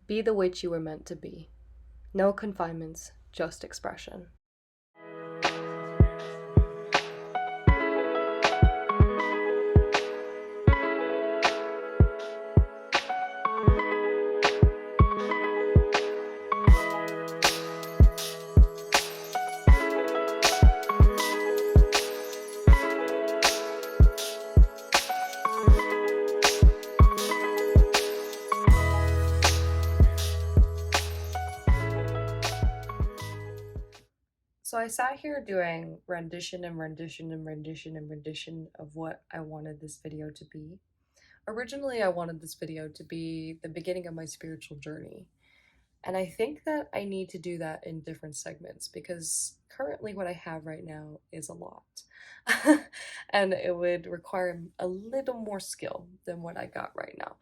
Be the witch you were meant to be. No confinements, just expression. So I sat here doing rendition and rendition and rendition and rendition of what I wanted this video to be. Originally, I wanted this video to be the beginning of my spiritual journey. And I think that I need to do that in different segments because currently what I have right now is a lot. And it would require a little more skill than what I got right now.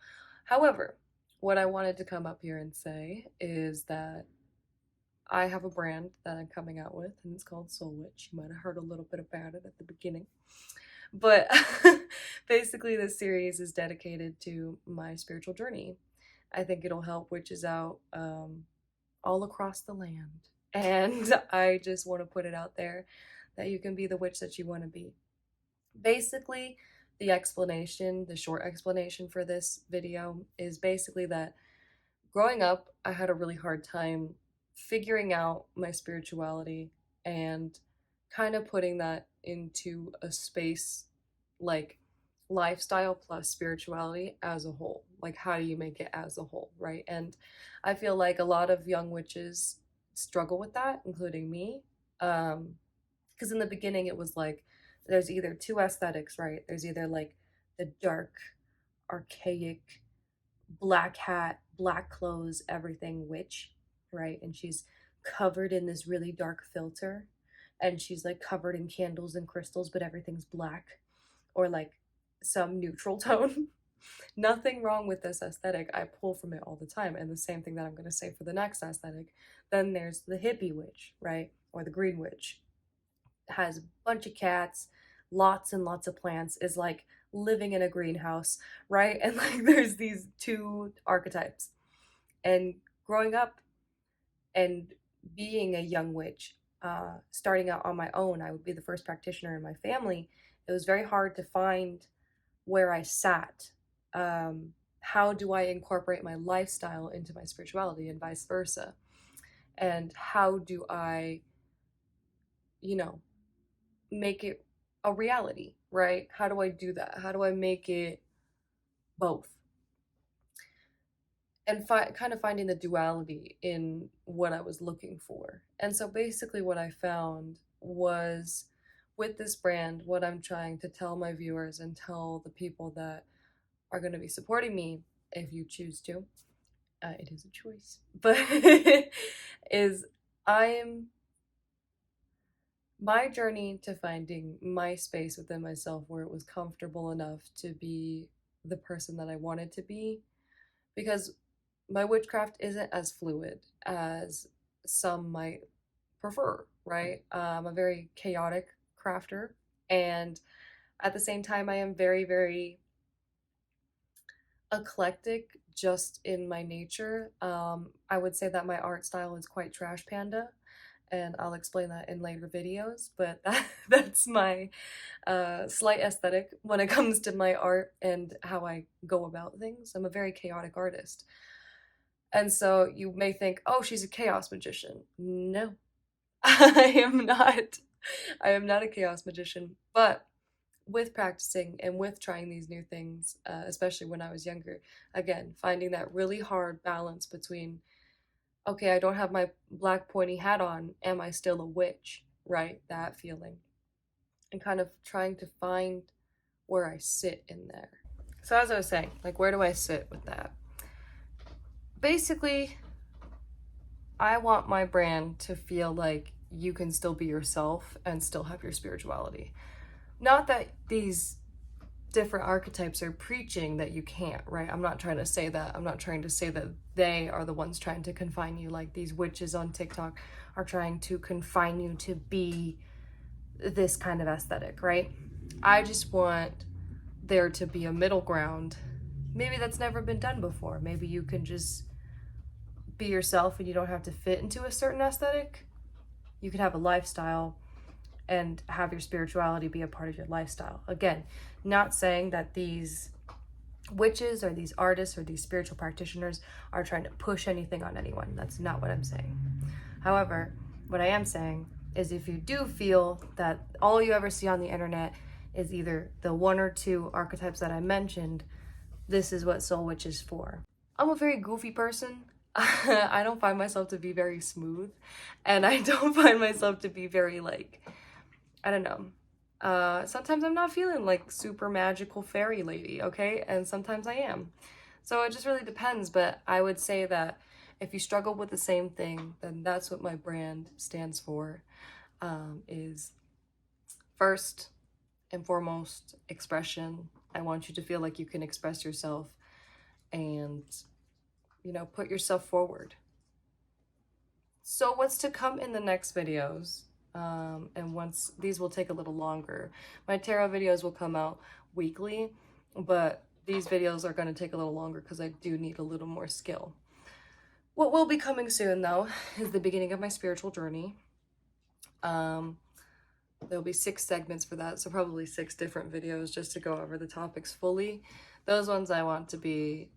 However, what I wanted to come up here and say is that I have a brand that I'm coming out with, and it's called SoulWitxh. You might have heard a little bit about it at the beginning. But basically, this series is dedicated to my spiritual journey. I think it'll help witches out all across the land. And I just want to put it out there that you can be the witch that you want to be. Basically, the short explanation for this video is basically that growing up, I had a really hard time figuring out my spirituality and kind of putting that into a space like lifestyle plus spirituality as a whole. Like, how do you make it as a whole, right? And I feel like a lot of young witches struggle with that, including me. Because in the beginning, it was like there's either two aesthetics, right? There's either like the dark, archaic, black hat, black clothes, everything witch, right? And she's covered in this really dark filter, and she's like covered in candles and crystals, but everything's black or like some neutral tone. Nothing wrong with this aesthetic. I pull from it all the time. And the same thing that I'm going to say for the next aesthetic. Then there's the hippie witch, right? Or the green witch. Has a bunch of cats, lots and lots of plants, is like living in a greenhouse, right? And like there's these two archetypes. And growing up and being a young witch, starting out on my own, I would be the first practitioner in my family. It was very hard to find where I sat. How do I incorporate my lifestyle into my spirituality and vice versa? And how do I, make it a reality, right? How do I do that? How do I make it both? And kind of finding the duality in what I was looking for. And so basically what I found was, with this brand, what I'm trying to tell my viewers and tell the people that are going to be supporting me, if you choose to, it is a choice, but is my journey to finding my space within myself where it was comfortable enough to be the person that I wanted to be, because my witchcraft isn't as fluid as some might prefer, right? I'm a very chaotic crafter, and at the same time, I am very, very eclectic just in my nature. I would say that my art style is quite trash panda, and I'll explain that in later videos, but that's my slight aesthetic when it comes to my art and how I go about things. I'm a very chaotic artist. And so you may think, oh, she's a chaos magician. No, I am not. I am not a chaos magician. But with practicing and with trying these new things, especially when I was younger, again, finding that really hard balance between, okay, I don't have my black pointy hat on. Am I still a witch? Right? That feeling. And kind of trying to find where I sit in there. So as I was saying, like, where do I sit with that? Basically, I want my brand to feel like you can still be yourself and still have your spirituality. Not that these different archetypes are preaching that you can't, right? I'm not trying to say that. I'm not trying to say that they are the ones trying to confine you, like these witches on TikTok are trying to confine you to be this kind of aesthetic, right? I just want there to be a middle ground. Maybe that's never been done before. Maybe you can just be yourself and you don't have to fit into a certain aesthetic. You can have a lifestyle and have your spirituality be a part of your lifestyle. Again, not saying that these witches or these artists or these spiritual practitioners are trying to push anything on anyone. That's not what I'm saying. However, what I am saying is if you do feel that all you ever see on the internet is either the 1 or 2 archetypes that I mentioned, this is what SoulWitxh is for. I'm a very goofy person. I don't find myself to be very smooth, and I don't find myself to be very, like, I don't know. Sometimes I'm not feeling like super magical fairy lady, okay? And sometimes I am. So it just really depends, but I would say that if you struggle with the same thing, then that's what my brand stands for, is first and foremost, expression. I want you to feel like you can express yourself and, you know, put yourself forward. So what's to come in the next videos? And once these will take a little longer. My tarot videos will come out weekly, but these videos are going to take a little longer because I do need a little more skill. What will be coming soon, though, is the beginning of my spiritual journey. There'll be 6 segments for that, so probably 6 different videos just to go over the topics fully. Those ones I want to be,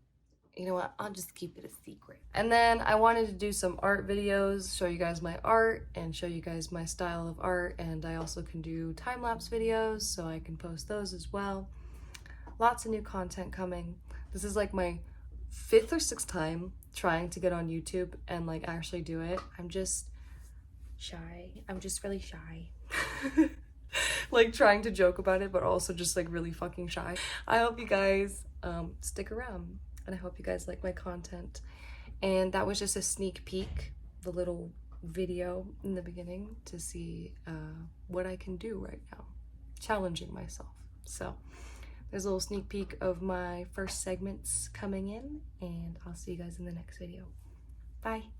you know what, I'll just keep it a secret. And then I wanted to do some art videos, show you guys my art and show you guys my style of art, and I also can do time-lapse videos, so I can post those as well. Lots of new content coming. This is like my 5th or 6th time trying to get on YouTube and like actually do it. I'm just shy. I'm just really shy. Like trying to joke about it, but also just like really fucking shy. I hope you guys stick around, and I hope you guys like my content. And that was just a sneak peek, the little video in the beginning to see what I can do right now, challenging myself. So there's a little sneak peek of my first segments coming in, and I'll see you guys in the next video. Bye.